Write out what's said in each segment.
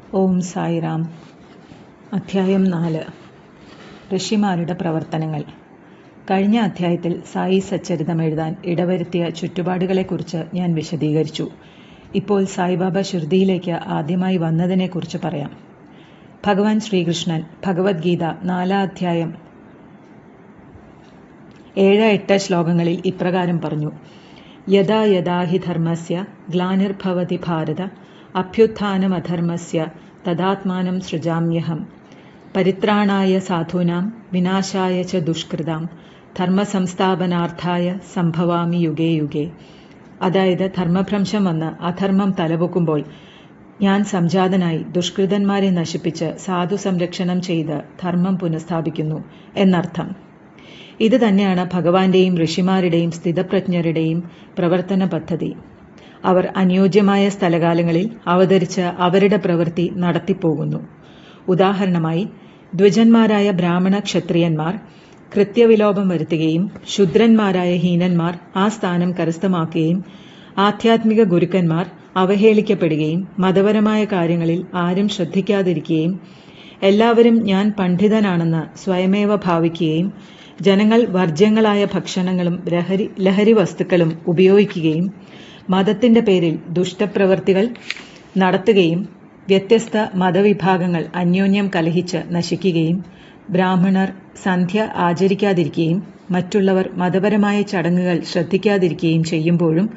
ഓം സായിറാം. അധ്യായം 4. ഋഷിമാരുടെ പ്രവർത്തനങ്ങൾ. കഴിഞ്ഞ അധ്യായത്തിൽ സായി സച്ചരിതം എഴുതാൻ ഇടവരുത്തിയ ചുറ്റുപാടുകളെക്കുറിച്ച് ഞാൻ വിശദീകരിച്ചു. ഇപ്പോൾ സായിബാബ ഷിർദിയിലേക്ക് ആദ്യമായി വന്നതിനെക്കുറിച്ച് പറയാം. ഭഗവാൻ ശ്രീകൃഷ്ണൻ ഭഗവത്ഗീത 4 അധ്യായം 7-8 ശ്ലോകങ്ങളിൽ ഇപ്രകാരം പറഞ്ഞു: യഥാ യഥാ ഹി ധർമ്മസ്യ ഗ്ലാനിർഭവതി ഭാരത അഭ്യുത്ഥാനമധർമ്മസ്യ തദാത്മാനം സൃജാമ്യഹം പരിത്രാണായ സാധൂനാം വിനാശായ ച ദുഷ്കൃതാം ധർമ്മസംസ്ഥാപനാർത്ഥായ സംഭവാമി യുഗേ യുഗേ. അതായത്, ധർമ്മഭ്രംശം വന്ന് അധർമ്മം തലപൊക്കുമ്പോൾ ഞാൻ സംജാതനായി ദുഷ്കൃതന്മാരെ നശിപ്പിച്ച് സാധു സംരക്ഷണം ചെയ്ത് ധർമ്മം പുനഃസ്ഥാപിക്കുന്നു എന്നർത്ഥം. ഇത് തന്നെയാണ് ഭഗവാന്റെയും ഋഷിമാരുടെയും സ്ഥിതപ്രജ്ഞരുടെയും പ്രവർത്തന പദ്ധതി. അവർ അനുയോജ്യമായ സ്ഥലകാലങ്ങളിൽ അവതരിച്ച് അവരുടെ പ്രവൃത്തി നടത്തിപ്പോകുന്നു. ഉദാഹരണമായി, ദ്വിജന്മാരായ ബ്രാഹ്മണ ക്ഷത്രിയന്മാർ കൃത്യവിലോപം വരുത്തുകയും ശൂദ്രന്മാരായ ഹീനന്മാർ ആ സ്ഥാനം കരസ്ഥമാക്കുകയും ആധ്യാത്മിക ഗുരുക്കന്മാർ അവഹേളിക്കപ്പെടുകയും മതപരമായ കാര്യങ്ങളിൽ ആരും ശ്രദ്ധിക്കാതിരിക്കുകയും എല്ലാവരും ഞാൻ പണ്ഡിതനാണെന്ന് സ്വയമേവ ഭാവിക്കുകയും ജനങ്ങൾ വർജ്യങ്ങളായ ഭക്ഷണങ്ങളും ലഹരി വസ്തുക്കളും ഉപയോഗിക്കുകയും മതത്തിന്റെ പേരിൽ ദുഷ്ടപ്രവൃത്തികൾ നടത്തുകയും വ്യത്യസ്ത മതവിഭാഗങ്ങൾ അന്യോന്യം കലഹിച്ച് നശിക്കുകയും ബ്രാഹ്മണർ സന്ധ്യ ആചരിക്കാതിരിക്കുകയും മറ്റുള്ളവർ മതപരമായ ചടങ്ങുകൾ ശ്രദ്ധിക്കാതിരിക്കുകയും ചെയ്യുമ്പോഴും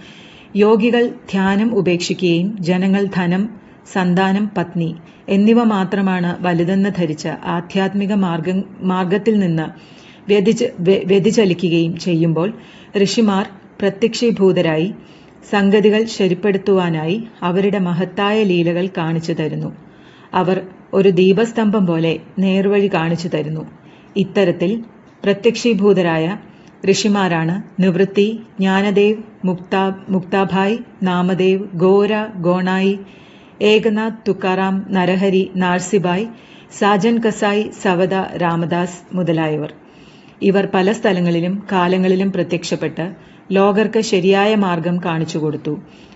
യോഗികൾ ധ്യാനം ഉപേക്ഷിക്കുകയും ജനങ്ങൾ ധനം, സന്താനം, പത്നി എന്നിവ മാത്രമാണ് വലുതെന്ന് ധരിച്ച് ആധ്യാത്മിക മാർഗത്തിൽ നിന്ന് വ്യതിചലിക്കുകയും ചെയ്യുമ്പോൾ ഋഷിമാർ പ്രത്യക്ഷീഭൂതരായി സംഗതികൾ ശരിപ്പെടുത്തുവാനായി അവരുടെ മഹത്തായ ലീലകൾ കാണിച്ചു തരുന്നു. അവർ ഒരു ദീപസ്തംഭം പോലെ നേർവഴി കാണിച്ചു തരുന്നു. ഇത്തരത്തിൽ പ്രത്യക്ഷീഭൂതരായ ഋഷിമാരാണ് നിവൃത്തി, ജ്ഞാനദേവ്, മുക്താഭായ്, നാമദേവ്, ഗോര, ഗോണായി, ഏകനാഥ്, തുക്കാറാം, നരഹരി, നാർസിബായ്, സാജൻ കസായി, സവദ, രാമദാസ് മുതലായവർ. ഇവർ പല സ്ഥലങ്ങളിലും കാലങ്ങളിലും പ്രത്യക്ഷപ്പെട്ട് ലോകർക്ക് ശരിയായ മാർഗം കാണിച്ചു കൊടുത്തു.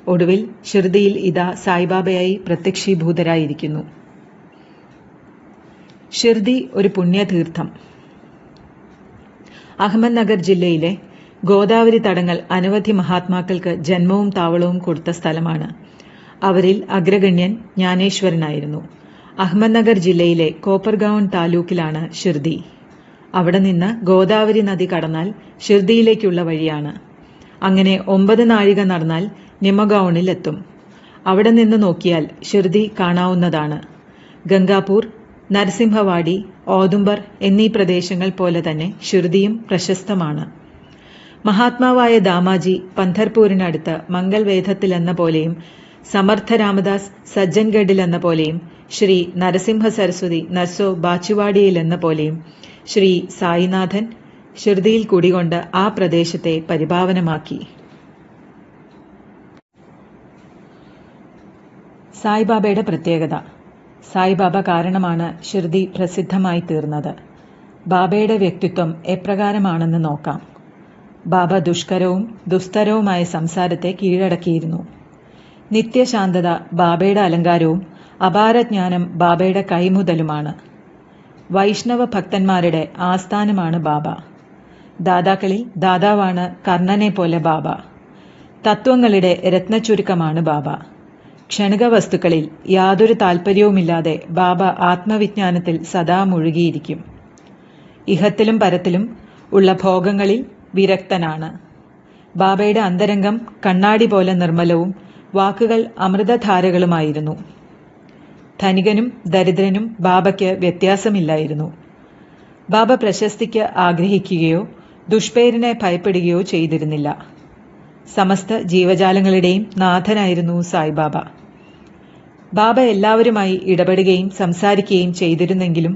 ഒടുവിൽ ഷിർദിയിൽ ഇതാ സായിബാബയായി പ്രത്യക്ഷീഭൂതരായിരിക്കുന്നു. ഷിർദി ഒരു പുണ്യതീർത്ഥം. അഹമ്മദ്നഗർ ജില്ലയിലെ ഗോദാവരി തടങ്ങൾ അനവധി മഹാത്മാക്കൾക്ക് ജന്മവും താവളവും കൊടുത്ത സ്ഥലമാണ്. അവരിൽ അഗ്രഗണ്യൻ ജ്ഞാനേശ്വരനായിരുന്നു. അഹമ്മദ്നഗർ ജില്ലയിലെ കോപ്പർഗാവൺ താലൂക്കിലാണ് ഷിർദി. അവിടെ നിന്ന് ഗോദാവരി നദി കടന്നാൽ ഷിർദിയിലേക്കുള്ള വഴിയാണ്. അങ്ങനെ 9 നാഴിക നടന്നാൽ നിമഗൌണിൽ എത്തും. അവിടെ നിന്ന് നോക്കിയാൽ ഷിർദി കാണാവുന്നതാണ്. ഗംഗാപൂർ, നരസിംഹവാടി, ഓതുംബർ എന്നീ പ്രദേശങ്ങൾ പോലെ തന്നെ ഷിർദിയും പ്രശസ്തമാണ്. മഹാത്മാവായ ദാമാജി പന്ധർപൂരിനടുത്ത് മംഗൾവേധത്തിൽ എന്ന പോലെയും സമർത്ഥ രാമദാസ് സജ്ജൻഗഡിൽ എന്ന പോലെയും ശ്രീ നരസിംഹ സരസ്വതി നർസോ ബാച്ചുവാടിയിൽ എന്ന പോലെയും ശ്രീ സായിനാഥൻ ഷിർദിയിൽ കുടികൊണ്ട് ആ പ്രദേശത്തെ പരിപാവനമാക്കി. സായിബാബയുടെ പ്രത്യേകത. സായിബാബ കാരണമാണ് ഷിർദി പ്രസിദ്ധമായി തീർന്നത്. ബാബയുടെ വ്യക്തിത്വം എപ്രകാരമാണെന്ന് നോക്കാം. ബാബ ദുഷ്കരവും ദുസ്തരവുമായ സംസാരത്തെ കീഴടക്കിയിരുന്നു. നിത്യശാന്തത ബാബയുടെ അലങ്കാരവും അപാരജ്ഞാനം ബാബയുടെ കൈമുതലുമാണ്. വൈഷ്ണവ ഭക്തന്മാരുടെ ആസ്ഥാനമാണ് ബാബ. ദാതാക്കളിൽ ദാതാവാണ് കർണനെ പോലെ ബാബ. തത്വങ്ങളുടെ രത്നച്ചുരുക്കമാണ് ബാബ. ക്ഷണിക വസ്തുക്കളിൽ യാതൊരു താൽപ്പര്യവുമില്ലാതെ ബാബ ആത്മവിജ്ഞാനത്തിൽ സദാ മുഴുകിയിരിക്കും. ഇഹത്തിലും പരത്തിലും ഉള്ള ഭോഗങ്ങളിൽ വിരക്തനാണ്. ബാബയുടെ അന്തരംഗം കണ്ണാടി പോലെ നിർമ്മലവും വാക്കുകൾ അമൃതധാരകളുമായിരുന്നു. ധനികനും ദരിദ്രനും ബാബയ്ക്ക് വ്യത്യാസമില്ലായിരുന്നു. ബാബ പ്രശസ്തിക്ക് ആഗ്രഹിക്കുകയോ ദുഷ്പേരിനെ ഭയപ്പെടുകയോ ചെയ്തിരുന്നില്ല. സമസ്ത ജീവജാലങ്ങളുടെയും നാഥനായിരുന്നു സായിബാബ. ബാബ എല്ലാവരുമായി ഇടപെടുകയും സംസാരിക്കുകയും ചെയ്തിരുന്നെങ്കിലും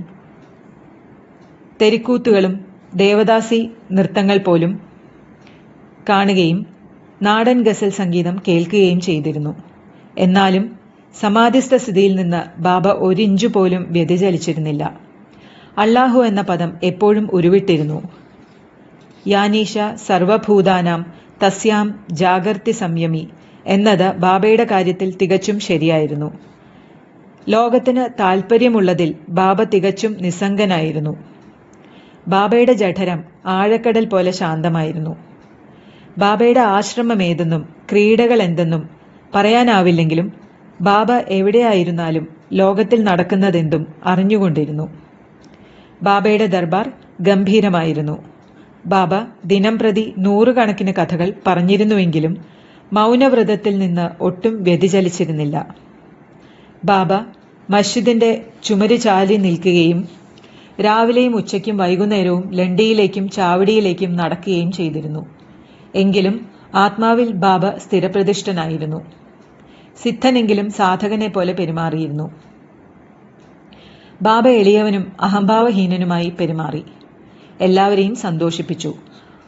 തെരിക്കൂത്തുകളും ദേവദാസി നൃത്തങ്ങൾ പോലും കാണുകയും നാടൻ ഗസൽ സംഗീതം കേൾക്കുകയും ചെയ്തിരുന്നു. എന്നാലും സമാധിസ്ഥ സ്ഥിതിയിൽ നിന്ന് ബാബ 1 ഇഞ്ചു പോലും വ്യതിചലിച്ചിരുന്നില്ല. അള്ളാഹു എന്ന പദം എപ്പോഴും ഉരുവിട്ടിരുന്നു. യാനീഷ സർവഭൂതാനാം തസ്യാം ജാഗർത്തി സംയമി എന്നത് ബാബയുടെ കാര്യത്തിൽ തികച്ചും ശരിയായിരുന്നു. ലോകത്തിന് താൽപ്പര്യമുള്ളതിൽ ബാബ തികച്ചും നിസ്സംഗനായിരുന്നു. ബാബയുടെ ജഠരം ആഴക്കടൽ പോലെ ശാന്തമായിരുന്നു. ബാബയുടെ ആശ്രമമേതെന്നും ക്രീഡകൾ എന്തെന്നും പറയാനാവില്ലെങ്കിലും ബാബ എവിടെയായിരുന്നാലും ലോകത്തിൽ നടക്കുന്നതെന്തും അറിഞ്ഞുകൊണ്ടിരുന്നു. ബാബയുടെ ദർബാർ ഗംഭീരമായിരുന്നു. ബാബ ദിനംപ്രതി നൂറുകണക്കിന് കഥകൾ പറഞ്ഞിരുന്നുവെങ്കിലും മൗനവ്രതത്തിൽ നിന്ന് ഒട്ടും വ്യതിചലിച്ചിരുന്നില്ല. ബാബ മസ്ജിദിന്റെ ചുമര് ചാരി നിൽക്കുകയും രാവിലെയും ഉച്ചയ്ക്കും വൈകുന്നേരവും ലണ്ടിയിലേക്കും ചാവടിയിലേക്കും നടക്കുകയും ചെയ്തിരുന്നു. എങ്കിലും ആത്മാവിൽ ബാബ സ്ഥിരപ്രതിഷ്ഠനായിരുന്നു. സിദ്ധനെങ്കിലും സാധകനെ പോലെ പെരുമാറിയിരുന്നു. ബാബ എളിയവനും അഹംഭാവഹീനനുമായി പെരുമാറി എല്ലാവരെയും സന്തോഷിപ്പിച്ചു.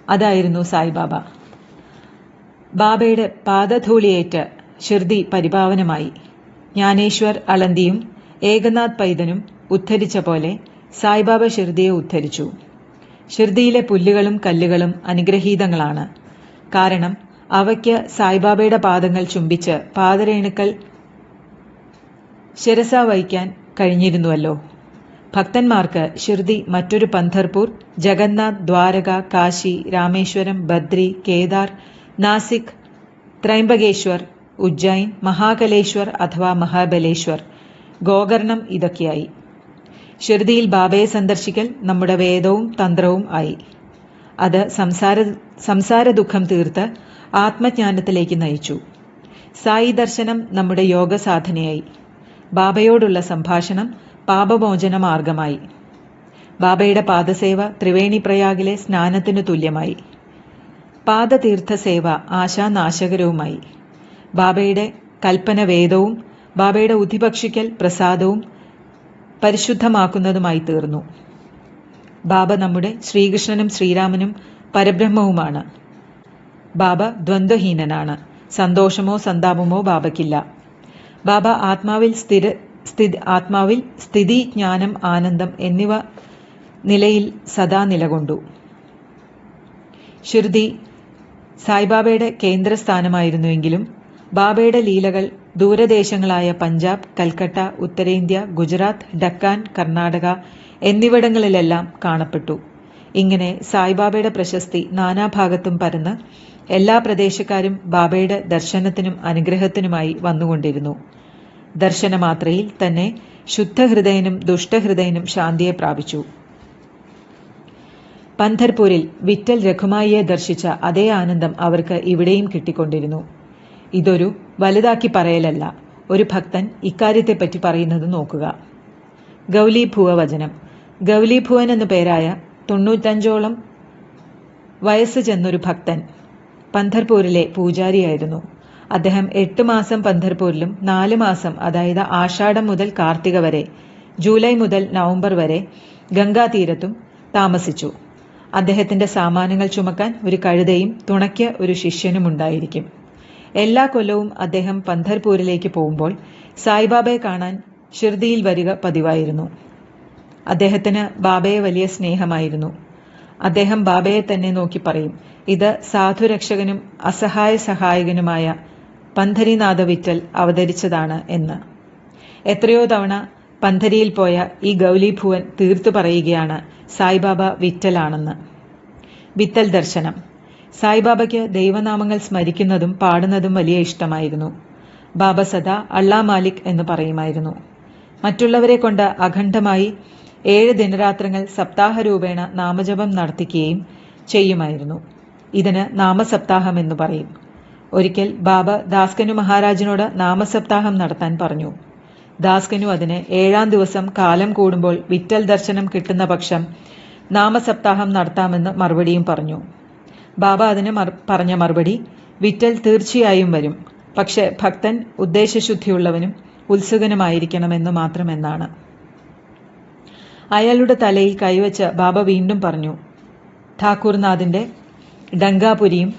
അതായിരുന്നു സായിബാബ. ബാബയുടെ പാദധൂളിയേറ്റ് ഷിർദി പരിപാവനമായി. ജ്ഞാനേശ്വർ അളന്തിയും ഏകനാഥ് പൈതനും ഉദ്ധരിച്ച പോലെ സായിബാബ ഷിർദിയെ ഉദ്ധരിച്ചു. ഷിർദിയിലെ പുല്ലുകളും കല്ലുകളും അനുഗ്രഹീതങ്ങളാണ്. കാരണം അവയ്ക്ക് സായിബാബയുടെ പാദങ്ങൾ ചുംബിച്ച് പാദരേണുക്കൾ ശിരസ വഹിക്കാൻ കഴിഞ്ഞിരുന്നുവല്ലോ. ഭക്തന്മാർക്ക് ഷിർദി മറ്റൊരു പന്ധർപൂർ, ജഗന്നാഥ്, ദ്വാരക, കാശി, രാമേശ്വരം, ബദ്രി, കേദാർ, നാസിക്, ത്രൈംബകേശ്വർ, ഉജ്ജൈൻ, മഹാകലേശ്വർ അഥവാ മഹാബലേശ്വർ, ഗോകർണം ഇതൊക്കെയായി. ഷിർദിയിൽ ബാബയെ സന്ദർശിക്കൽ നമ്മുടെ വേദവും തന്ത്രവും ആയി. അത് സംസാര ദുഃഖം തീർത്ത് ആത്മജ്ഞാനത്തിലേക്ക് നയിച്ചു. സായി ദർശനം നമ്മുടെ യോഗ സാധനയായി. ബാബയോടുള്ള സംഭാഷണം പാപമോചന മാർഗമായി. ബാബയുടെ പാദസേവ ത്രിവേണി പ്രയാഗിലെ സ്നാനത്തിനു തുല്യമായി. പാദതീർത്ഥ സേവ ആശാനാശകരവുമായി. ബാബയുടെ കൽപ്പന വേദവും ബാബയുടെ ഉധിഭക്ഷിക്കൽ പ്രസാദവും പരിശുദ്ധമാക്കുന്നതുമായി തീർന്നു. ബാബ നമ്മുടെ ശ്രീകൃഷ്ണനും ശ്രീരാമനും പരബ്രഹ്മവുമാണ്. ബാബ ദ്വന്ദ്വഹീനനാണ്. സന്തോഷമോ സന്താപമോ ബാബയ്ക്കില്ല. ബാബ ആത്മാവിൽ സ്ഥിതി, ജ്ഞാനം, ആനന്ദം എന്നിവ നിലയിൽ സദാ നിലകൊണ്ടു. ഷിർദി സായിബാബയുടെ കേന്ദ്രസ്ഥാനമായിരുന്നുവെങ്കിലും ബാബയുടെ ലീലകൾ ദൂരദേശങ്ങളായ പഞ്ചാബ്, കൽക്കട്ട, ഉത്തരേന്ത്യ, ഗുജറാത്ത്, ഡക്കാൻ, കർണാടക എന്നിവിടങ്ങളിലെല്ലാം കാണപ്പെട്ടു. ഇങ്ങനെ സായിബാബയുടെ പ്രശസ്തി നാനാഭാഗത്തും പരന്ന് എല്ലാ പ്രദേശക്കാരും ബാബയുടെ ദർശനത്തിനും അനുഗ്രഹത്തിനുമായി വന്നുകൊണ്ടിരുന്നു. ദർശനമാത്രയിൽ തന്നെ ശുദ്ധഹൃദയനും ദുഷ്ടഹൃദയനും ശാന്തിയെ പ്രാപിച്ചു. പന്ധർപൂരിൽ വിറ്റൽ രഘുമായിയെ ദർശിച്ച അതേ ആനന്ദം അവർക്ക് ഇവിടെയും കിട്ടിക്കൊണ്ടിരുന്നു. ഇതൊരു വലുതാക്കി പറയലല്ല. ഒരു ഭക്തൻ ഇക്കാര്യത്തെപ്പറ്റി പറയുന്നത് നോക്കുക. ഗൗലീഭുവ വചനം. ഗൗലീഭുവൻ എന്നു പേരായ 95ഓളം വയസ്സ് ചെന്നൊരു ഭക്തൻ പന്ധർപൂരിലെ പൂജാരിയായിരുന്നു. അദ്ദേഹം 8 മാസം പന്ധർപൂരിലും 4 മാസം, അതായത് ആഷാഢം മുതൽ കാർത്തിക വരെ, ജൂലൈ മുതൽ നവംബർ വരെ ഗംഗാതീരത്തും താമസിച്ചു. അദ്ദേഹത്തിന്റെ സാമാനങ്ങൾ ചുമക്കാൻ ഒരു കഴുതയും തുണയ്ക്ക് ഒരു ശിഷ്യനും ഉണ്ടായിരിക്കും. എല്ലാ കൊല്ലവും അദ്ദേഹം പന്ധർപൂരിലേക്ക് പോകുമ്പോൾ സായിബാബയെ കാണാൻ ഷിർദിയിൽ വരിക പതിവായിരുന്നു. അദ്ദേഹത്തിന് ബാബയെ വലിയ സ്നേഹമായിരുന്നു. അദ്ദേഹം ബാബയെ തന്നെ നോക്കി പറയും, ഇത് സാധുരക്ഷകനും അസഹായ സഹായകനുമായ പന്ധരിനാഥ വിറ്റൽ അവതരിച്ചതാണ് എന്ന്. എത്രയോ തവണ പന്ധരിയിൽ പോയ ഈ ഗൗലീഭുവൻ തീർത്തു പറയുകയാണ് സായിബാബ വിറ്റലാണെന്ന്. വിത്തൽ ദർശനം. സായിബാബയ്ക്ക് ദൈവനാമങ്ങൾ സ്മരിക്കുന്നതും പാടുന്നതും വലിയ ഇഷ്ടമായിരുന്നു. ബാബ സദാ അള്ളാ മാലിക് എന്ന് പറയുമായിരുന്നു. മറ്റുള്ളവരെ കൊണ്ട് അഖണ്ഡമായി 7 ദിനരാത്രങ്ങൾ സപ്താഹരൂപേണ നാമജപം നടത്തിക്കുകയും ചെയ്യുമായിരുന്നു. ഇതിന് നാമസപ്താഹം എന്ന് പറയും. ഒരിക്കൽ ബാബ ദാസ്കനു മഹാരാജിനോട് നാമസപ്താഹം നടത്താൻ പറഞ്ഞു. ദാസ്കനു അതിന് 7-ാം ദിവസം കാലം കൂടുമ്പോൾ വിറ്റൽ ദർശനം കിട്ടുന്ന പക്ഷം നാമസപ്താഹം നടത്താമെന്ന് മറുപടിയും പറഞ്ഞു. ബാബ അതിന് പറഞ്ഞ മറുപടി, വിറ്റൽ തീർച്ചയായും വരും, പക്ഷെ ഭക്തൻ ഉദ്ദേശശുദ്ധിയുള്ളവനും ഉത്സുകനുമായിരിക്കണമെന്ന് മാത്രമെന്നാണ്. അയാളുടെ തലയിൽ കൈവച്ച് ബാബ വീണ്ടും പറഞ്ഞു, ഠാക്കൂർനാഥിന്റെ ഡങ്കാപുരിയും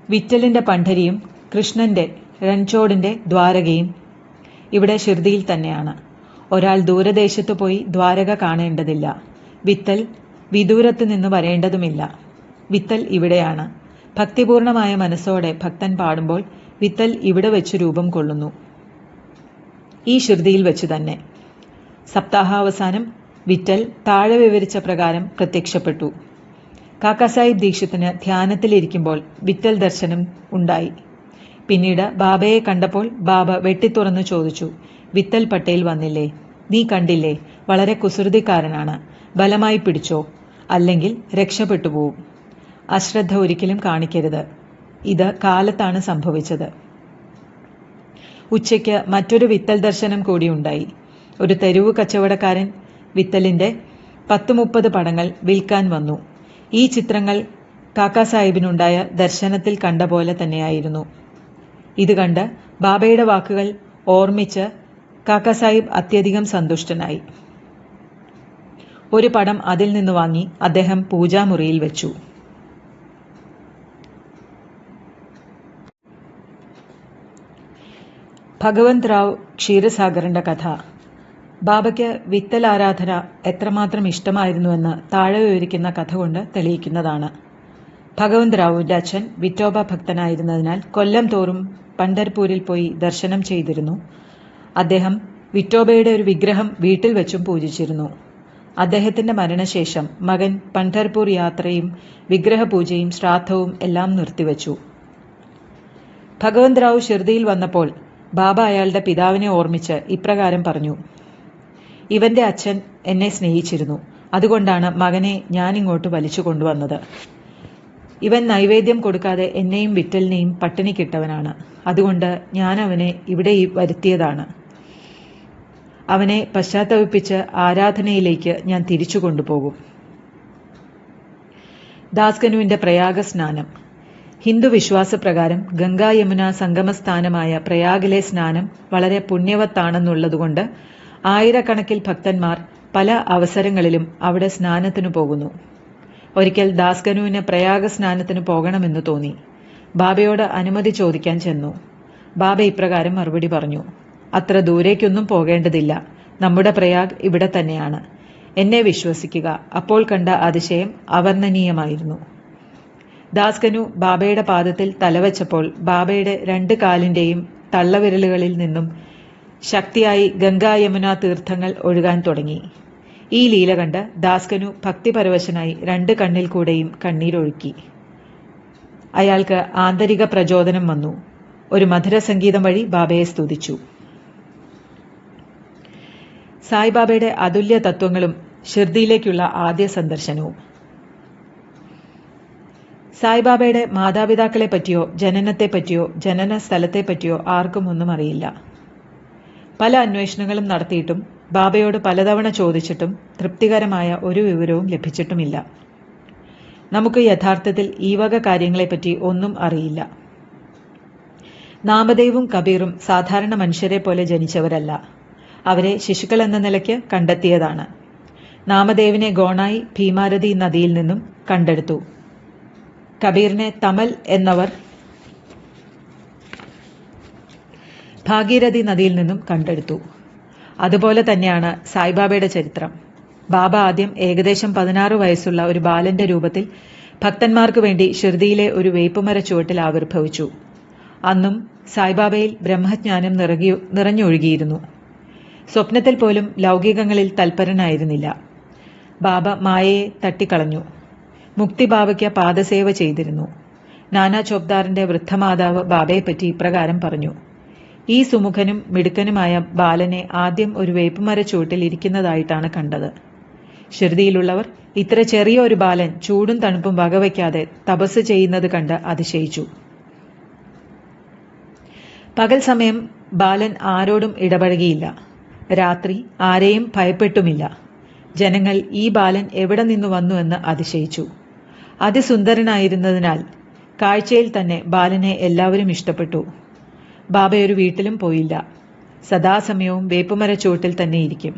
വിറ്റലിന്റെ പണ്ഡരിയും കൃഷ്ണന്റെ രൺചോഡിന്റെ ദ്വാരകയും ഇവിടെ ഷിർദിയിൽ തന്നെയാണ്. ഒരാൾ ദൂരദേശത്ത് പോയി ദ്വാരക കാണേണ്ടതില്ല. വിത്തൽ വിദൂരത്ത് നിന്ന് വരേണ്ടതുമില്ല. വിത്തൽ ഇവിടെയാണ്. ഭക്തിപൂർണമായ മനസ്സോടെ ഭക്തൻ പാടുമ്പോൾ വിത്തൽ ഇവിടെ വെച്ച് രൂപം കൊള്ളുന്നു. ഈ ഷിർദിയിൽ വെച്ചു തന്നെ. സപ്താഹാവസാനം വിറ്റൽ താഴെ വിവരിച്ച പ്രകാരം പ്രത്യക്ഷപ്പെട്ടു. കാക്കാസാഹിബ് ദീക്ഷിത്തിന് ധ്യാനത്തിലിരിക്കുമ്പോൾ വിറ്റൽ ദർശനം ഉണ്ടായി. പിന്നീട് ബാബയെ കണ്ടപ്പോൾ ബാബ വെട്ടിത്തുറന്നു ചോദിച്ചു, വിത്തൽ പട്ടേൽ വന്നില്ലേ? നീ കണ്ടില്ലേ? വളരെ കുസൃതിക്കാരനാണ്. ബലമായി പിടിച്ചോ, അല്ലെങ്കിൽ രക്ഷപ്പെട്ടു പോവും. അശ്രദ്ധ ഒരിക്കലും കാണിക്കരുത്. ഇത് കാലത്താണ് സംഭവിച്ചത്. ഉച്ചയ്ക്ക് മറ്റൊരു വിത്തൽ ദർശനം കൂടിയുണ്ടായി. ഒരു തെരുവ് കച്ചവടക്കാരൻ വിത്തലിന്റെ 10-30 പടങ്ങൾ വിൽക്കാൻ വന്നു. ഈ ചിത്രങ്ങൾ കാക്കാസാഹിബിനുണ്ടായ ദർശനത്തിൽ കണ്ട പോലെ തന്നെയായിരുന്നു. ഇത് കണ്ട് ബാബയുടെ വാക്കുകൾ ഓർമ്മിച്ച് കാക്കാസാഹിബ് അത്യധികം സന്തുഷ്ടനായി. ഒരു പടം അതിൽ നിന്ന് വാങ്ങി അദ്ദേഹം പൂജാമുറിയിൽ വെച്ചു. ഭഗവന്ത് റാവ് ക്ഷീരസാഗറിന്റെ കഥ. ബാബയ്ക്ക് വിത്തൽ ആരാധന എത്രമാത്രം ഇഷ്ടമായിരുന്നുവെന്ന് താഴെ വിവരിക്കുന്ന കഥ കൊണ്ട് തെളിയിക്കുന്നതാണ്. ഭഗവന്ത് റാവുവിന്റെ അച്ഛൻ വിറ്റോബ ഭക്തനായിരുന്നതിനാൽ കൊല്ലം തോറും പണ്ഡർപൂരിൽ പോയി ദർശനം ചെയ്തിരുന്നു. അദ്ദേഹം വിറ്റോബയുടെ ഒരു വിഗ്രഹം വീട്ടിൽ വെച്ചും പൂജിച്ചിരുന്നു. അദ്ദേഹത്തിന്റെ മരണശേഷം മകൻ പണ്ഡർപൂർ യാത്രയും വിഗ്രഹപൂജയും ശ്രാദ്ധവും എല്ലാം നിർത്തിവച്ചു. ഭഗവന്ത് റാവു ഷിർദിയിൽ വന്നപ്പോൾ ബാബ അയാളുടെ പിതാവിനെ ഓർമ്മിച്ച് ഇപ്രകാരം പറഞ്ഞു, ഇവന്റെ അച്ഛൻ എന്നെ സ്നേഹിച്ചിരുന്നു. അതുകൊണ്ടാണ് മകനെ ഞാനിങ്ങോട്ട് വലിച്ചു കൊണ്ടുവന്നത്. ഇവൻ നൈവേദ്യം കൊടുക്കാതെ എന്നെയും വിറ്റലിനെയും പട്ടിണിക്കിട്ടവനാണ്. അതുകൊണ്ട് ഞാൻ അവനെ ഇവിടെ വരുത്തിയതാണ്. അവനെ പശ്ചാത്തപിപ്പിച്ച് ആരാധനയിലേക്ക് ഞാൻ തിരിച്ചു കൊണ്ടുപോകും. ദാസ്കനുവിന്റെ പ്രയാഗ സ്നാനം. ഹിന്ദു വിശ്വാസപ്രകാരം ഗംഗാ യമുന സംഗമസ്ഥാനമായ പ്രയാഗിലെ സ്നാനം വളരെ പുണ്യവത്താണെന്നുള്ളതുകൊണ്ട് ആയിരക്കണക്കിൽ ഭക്തന്മാർ പല അവസരങ്ങളിലും അവിടെ സ്നാനത്തിനു പോകുന്നു. ഒരിക്കൽ ദാസ്കനുവിന് പ്രയാഗ സ്നാനത്തിന് പോകണമെന്ന് തോന്നി. ബാബയോട് അനുമതി ചോദിക്കാൻ ചെന്നു. ബാബ ഇപ്രകാരം മറുപടി പറഞ്ഞു, അത്ര ദൂരേക്കൊന്നും പോകേണ്ടതില്ല. നമ്മുടെ പ്രയാഗ് ഇവിടെ തന്നെയാണ്. എന്നെ വിശ്വസിക്കുക. അപ്പോൾ കണ്ട അതിശയം അവർണ്ണനീയമായിരുന്നു. ദാസ്കനു ബാബയുടെ പാദത്തിൽ തലവെച്ചപ്പോൾ ബാബയുടെ 2 കാലിന്റെയും തള്ളവിരലുകളിൽ നിന്നും ശക്തിയായി ഗംഗാ യമുന തീർത്ഥങ്ങൾ ഒഴുകാൻ തുടങ്ങി. ഈ ലീല കണ്ട് ദാസ്കനു ഭക്തിപരവശനായി 2 കണ്ണിൽ കൂടെയും കണ്ണീരൊഴുക്കി. അയാൾക്ക് ആന്തരിക പ്രചോദനം വന്നു. ഒരു മധുരസംഗീതം വഴി ബാബയെ സ്തുതിച്ചു. സായിബാബയുടെ അതുല്യ തത്വങ്ങളും ഷിർദിയിലേക്കുള്ള ആദ്യ സന്ദർശനവും. സായിബാബയുടെ മാതാപിതാക്കളെപ്പറ്റിയോ ജനനത്തെപ്പറ്റിയോ ജനന സ്ഥലത്തെപ്പറ്റിയോ ആർക്കും ഒന്നും അറിയില്ല. പല അന്വേഷണങ്ങളും നടത്തിയിട്ടും ബാബയോട് പലതവണ ചോദിച്ചിട്ടും തൃപ്തികരമായ ഒരു വിവരവും ലഭിച്ചിട്ടുമില്ല. നമുക്ക് യഥാർത്ഥത്തിൽ ഈ വക കാര്യങ്ങളെപ്പറ്റി ഒന്നും അറിയില്ല. നാമദേവും കബീറും സാധാരണ മനുഷ്യരെ പോലെ ജനിച്ചവരല്ല. അവരെ ശിശുക്കൾ എന്ന നിലയ്ക്ക് കണ്ടെത്തിയതാണ്. നാമദേവിനെ ഗോണായി ഭീമാരതി നദിയിൽ നിന്നും കണ്ടെടുത്തു. കബീറിനെ തമൽ എന്നവർ ഭാഗീരഥി നദിയിൽ നിന്നും കണ്ടെടുത്തു. അതുപോലെ തന്നെയാണ് സായിബാബയുടെ ചരിത്രം. ബാബ ആദ്യം ഏകദേശം 16 വയസ്സുള്ള ഒരു ബാലന്റെ രൂപത്തിൽ ഭക്തന്മാർക്ക് വേണ്ടി ഷിർദിയിലെ ഒരു വേപ്പുമര ചുവട്ടിൽ ആവിർഭവിച്ചു. അന്നും സായിബാബയിൽ ബ്രഹ്മജ്ഞാനം നിറഞ്ഞൊഴുകിയിരുന്നു. സ്വപ്നത്തിൽ പോലും ലൗകികങ്ങളിൽ തൽപരനായിരുന്നില്ല. ബാബ മായയെ തട്ടിക്കളഞ്ഞു. മുക്തി ബാബയ്ക്ക് പാദസേവ ചെയ്തിരുന്നു. നാനാ ചോപ്ദാറിന്റെ വൃദ്ധമാതാവ് ബാബയെപ്പറ്റി ഇപ്രകാരം പറഞ്ഞു, ഈ സുമുഖനും മിടുക്കനുമായ ബാലനെ ആദ്യം ഒരു വേപ്പുമര ചുവട്ടിൽ ഇരിക്കുന്നതായിട്ടാണ് കണ്ടത്. ഷിർദിയിലുള്ളവർ ഇത്ര ചെറിയ ഒരു ബാലൻ ചൂടും തണുപ്പും വകവയ്ക്കാതെ തപസ് ചെയ്യുന്നത് കണ്ട് അതിശയിച്ചു. പകൽ സമയം ബാലൻ ആരോടും ഇടപഴകിയില്ല. രാത്രി ആരെയും ഭയപ്പെട്ടുമില്ല. ജനങ്ങൾ ഈ ബാലൻ എവിടെ നിന്നു വന്നുവെന്ന് അതിശയിച്ചു. അതിസുന്ദരനായിരുന്നതിനാൽ കാഴ്ചയിൽ തന്നെ ബാലനെ എല്ലാവരും ഇഷ്ടപ്പെട്ടു. ബാബയൊരു വീട്ടിലും പോയില്ല. സദാസമയവും വേപ്പുമര ചുവട്ടിൽ തന്നെ ഇരിക്കും.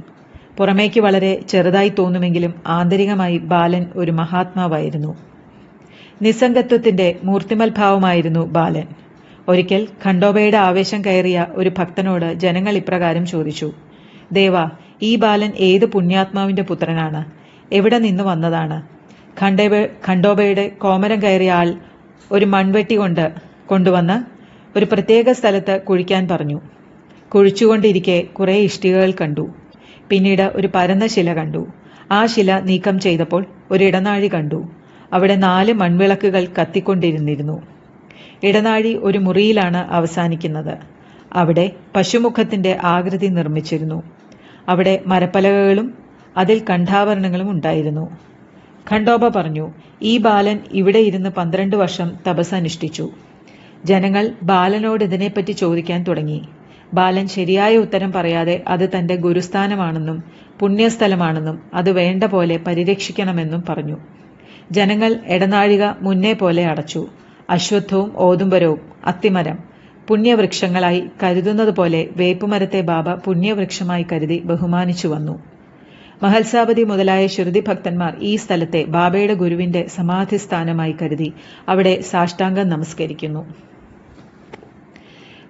പുറമേക്ക് വളരെ ചെറുതായി തോന്നുമെങ്കിലും ആന്തരികമായി ബാലൻ ഒരു മഹാത്മാവായിരുന്നു. നിസ്സംഗത്വത്തിന്റെ മൂർത്തിമൽ ഭാവമായിരുന്നു ബാലൻ. ഒരിക്കൽ ഖണ്ഡോബയുടെ ആവേശം കയറിയ ഒരു ഭക്തനോട് ജനങ്ങൾ ഇപ്രകാരം ചോദിച്ചു, ദേവാ, ഈ ബാലൻ ഏത് പുണ്യാത്മാവിന്റെ പുത്രനാണ്? എവിടെ നിന്ന് വന്നതാണ്? ഖണ്ഡോബയുടെ കോമരം കയറിയ ആൾ ഒരു മൺവെട്ടി കൊണ്ടുവന്ന് ഒരു പ്രത്യേക സ്ഥലത്ത് കുഴിക്കാൻ പറഞ്ഞു. കുഴിച്ചുകൊണ്ടിരിക്കെ കുറെ ഇഷ്ടികകൾ കണ്ടു. പിന്നീട് ഒരു പരന്ന ശില കണ്ടു. ആ ശില നീക്കം ചെയ്തപ്പോൾ ഒരു ഇടനാഴി കണ്ടു. അവിടെ 4 മൺവിളക്കുകൾ കത്തിക്കൊണ്ടിരുന്നിരുന്നു. ഇടനാഴി ഒരു മുറിയിലാണ് അവസാനിക്കുന്നത്. അവിടെ പശുമുഖത്തിന്റെ ആകൃതി നിർമ്മിച്ചിരുന്നു. അവിടെ മരപ്പലകകളും അതിൽ കണ്ഠാഭരണങ്ങളും ഉണ്ടായിരുന്നു. ഖണ്ഡോബ പറഞ്ഞു, ഈ ബാലൻ ഇവിടെ ഇരുന്ന് 12 വർഷം തപസ്സനുഷ്ഠിച്ചു. ജനങ്ങൾ ബാലനോട് ഇതിനെപ്പറ്റി ചോദിക്കാൻ തുടങ്ങി. ബാലൻ ശരിയായ ഉത്തരം പറയാതെ അത് തന്റെ ഗുരുസ്ഥാനമാണെന്നും പുണ്യസ്ഥലമാണെന്നും അത് വേണ്ട പോലെ പരിരക്ഷിക്കണമെന്നും പറഞ്ഞു. ജനങ്ങൾ ഇടനാഴിക മുന്നേ പോലെ അടച്ചു. അശ്വത്ഥവും ഓതുംബരവും അത്തിമരം പുണ്യവൃക്ഷങ്ങളായി കരുതുന്നത് പോലെ വേപ്പുമരത്തെ ബാബ പുണ്യവൃക്ഷമായി കരുതി ബഹുമാനിച്ചു വന്നു. മഹൽസാപതി മുതലായ ശ്രുതി ഭക്തന്മാർ ഈ സ്ഥലത്തെ ബാബയുടെ ഗുരുവിന്റെ സമാധിസ്ഥാനമായി കരുതി അവിടെ സാഷ്ടാംഗം നമസ്കരിക്കുന്നു.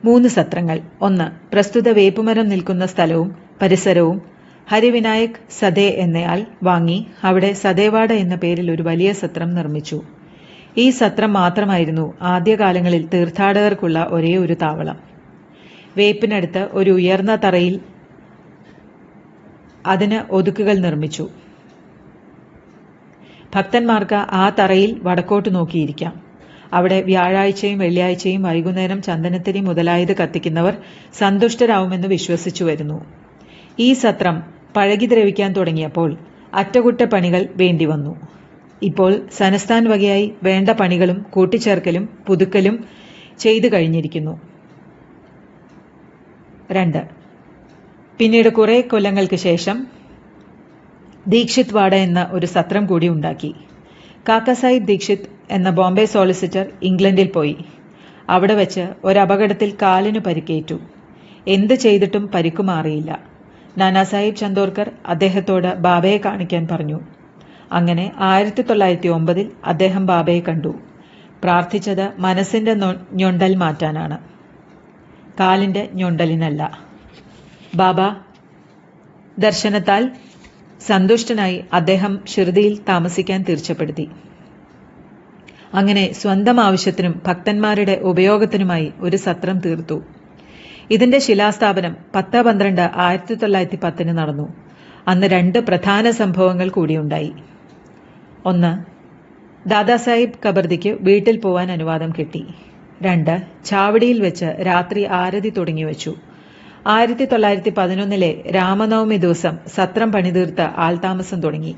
3 സത്രങ്ങൾ. 1. പ്രസ്തുത വേപ്പുമരം നിൽക്കുന്ന സ്ഥലവും പരിസരവും ഹരിവിനായക് സദേ എന്നയാൾ വാങ്ങി അവിടെ സദേവാഡ എന്ന പേരിൽ ഒരു വലിയ സത്രം നിർമ്മിച്ചു. ഈ സത്രം മാത്രമായിരുന്നു ആദ്യകാലങ്ങളിൽ തീർത്ഥാടകർക്കുള്ള ഒരേ ഒരു താവളം. വേപ്പിനടുത്ത് ഒരു ഉയർന്ന തറയിൽ അതിന് ഒതുക്കുകൾ നിർമ്മിച്ചു. ഭക്തന്മാർക്ക് ആ തറയിൽ വടക്കോട്ട് നോക്കിയിരിക്കാം. അവിടെ വ്യാഴാഴ്ചയും വെള്ളിയാഴ്ചയും വൈകുന്നേരം ചന്ദനത്തിരി മുതലായത് കത്തിക്കുന്നവർ സന്തുഷ്ടരാവുമെന്ന് വിശ്വസിച്ചു വരുന്നു. ഈ സത്രം പഴകി ദ്രവിക്കാൻ തുടങ്ങിയപ്പോൾ അറ്റകുറ്റപ്പണികൾ വേണ്ടിവന്നു. ഇപ്പോൾ സനസ്ഥാൻ വകയായി വേണ്ട പണികളും കൂട്ടിച്ചേർക്കലും പുതുക്കലും ചെയ്തു കഴിഞ്ഞിരിക്കുന്നു. 2. പിന്നീട് കുറെ കൊല്ലങ്ങൾക്ക് ശേഷം ദീക്ഷിത് വാഡ എന്ന ഒരു സത്രം കൂടി ഉണ്ടാക്കി. കാക്കാസാഹിബ് ദീക്ഷിത് എന്ന ബോംബെ സോളിസിറ്റർ ഇംഗ്ലണ്ടിൽ പോയി. അവിടെ വെച്ച് ഒരപകടത്തിൽ കാലിന് പരിക്കേറ്റു. എന്ത് ചെയ്തിട്ടും പരിക്കു മാറിയില്ല. നാനാസാഹിബ് ചന്ദോർക്കർ അദ്ദേഹത്തോട് ബാബയെ കാണിക്കാൻ പറഞ്ഞു. അങ്ങനെ 1909 അദ്ദേഹം ബാബയെ കണ്ടു. പ്രാർത്ഥിച്ചത് മനസ്സിന്റെ ഞൊണ്ടൽ മാറ്റാനാണ്, കാലിന്റെ ഞൊണ്ടലിനല്ല. ബാബ ദർശനത്താൽ സന്തുഷ്ടനായി അദ്ദേഹം ഷിർദിയിൽ താമസിക്കാൻ തീർച്ചപ്പെടുത്തി. അങ്ങനെ സ്വന്തം ആവശ്യത്തിനും ഭക്തന്മാരുടെ ഉപയോഗത്തിനുമായി ഒരു സത്രം തീർത്തു. ഇതിന്റെ ശിലാസ്ഥാപനം 10-12-1910 നടന്നു. അന്ന് 2 പ്രധാന സംഭവങ്ങൾ കൂടിയുണ്ടായി. 1. ദാദാസാഹിബ് കബർദിക്ക് വീട്ടിൽ പോവാൻ അനുവാദം കിട്ടി. 2. ചാവടിയിൽ വെച്ച് രാത്രി ആരതി തുടങ്ങിവെച്ചു. 1911 രാമനവമി ദിവസം സത്രം പണിതീർത്ത് ആൾതാമസം തുടങ്ങി.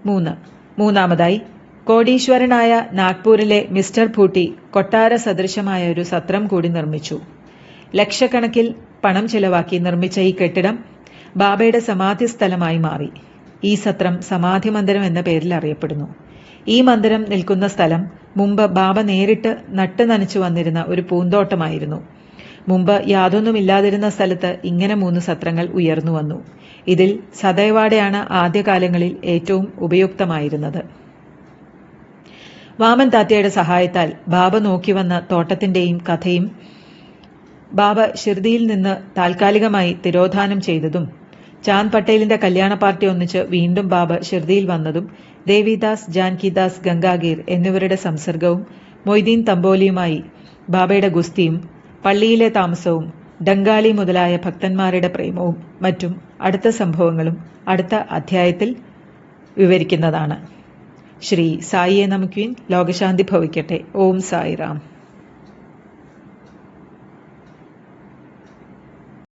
3. മൂന്നാമതായി കോടീശ്വരനായ നാഗ്പൂരിലെ മിസ്റ്റർ ഭൂട്ടി കൊട്ടാര സദൃശമായ ഒരു സത്രം കൂടി നിർമ്മിച്ചു. ലക്ഷക്കണക്കിൽ പണം ചെലവാക്കി നിർമ്മിച്ച ഈ കെട്ടിടം ബാബയുടെ സമാധി സ്ഥലമായി മാറി. ഈ സത്രം സമാധി മന്ദിരം എന്ന പേരിൽ അറിയപ്പെടുന്നു. ഈ മന്ദിരം നിൽക്കുന്ന സ്ഥലം മുമ്പ് ബാബ നേരിട്ട് നട്ടു നനച്ചു വന്നിരുന്ന ഒരു പൂന്തോട്ടമായിരുന്നു. മുമ്പ് യാതൊന്നുമില്ലാതിരുന്ന സ്ഥലത്ത് ഇങ്ങനെ 3 സത്രങ്ങൾ ഉയർന്നു വന്നു. ഇതിൽ സദൈവാഡയാണ് ആദ്യകാലങ്ങളിൽ ഏറ്റവും ഉപയുക്തമായിരുന്നത്. വാമൻ താത്തയുടെ സഹായത്താൽ ബാബ നോക്കിവന്ന തോട്ടത്തിന്റെയും കഥയും ബാബ ഷിർദിയിൽ നിന്ന് താൽക്കാലികമായി തിരോധാനം ചെയ്തതും ചാന്ദ് പട്ടേലിന്റെ കല്യാണ പാർട്ടി ഒന്നിച്ച് വീണ്ടും ബാബ ഷിർദിയിൽ വന്നതും ദേവിദാസ്, ജാൻകിദാസ്, ഗംഗാഗീർ എന്നിവരുടെ സംസർഗവും മൊയ്തീൻ തമ്പോലിയുമായി ബാബയുടെ ഗുസ്തിയും പള്ളിയിലെ താമസവും ഡങ്കാളി മുതലായ ഭക്തന്മാരുടെ പ്രേമവും മറ്റും അടുത്ത സംഭവങ്ങളും അടുത്ത അധ്യായത്തിൽ വിവരിക്കുന്നതാണ്. ശ്രീ സായിയെ നമിക്കുവിൻ. ലോകശാന്തി ഭവിക്കട്ടെ. ഓം സായിറാം.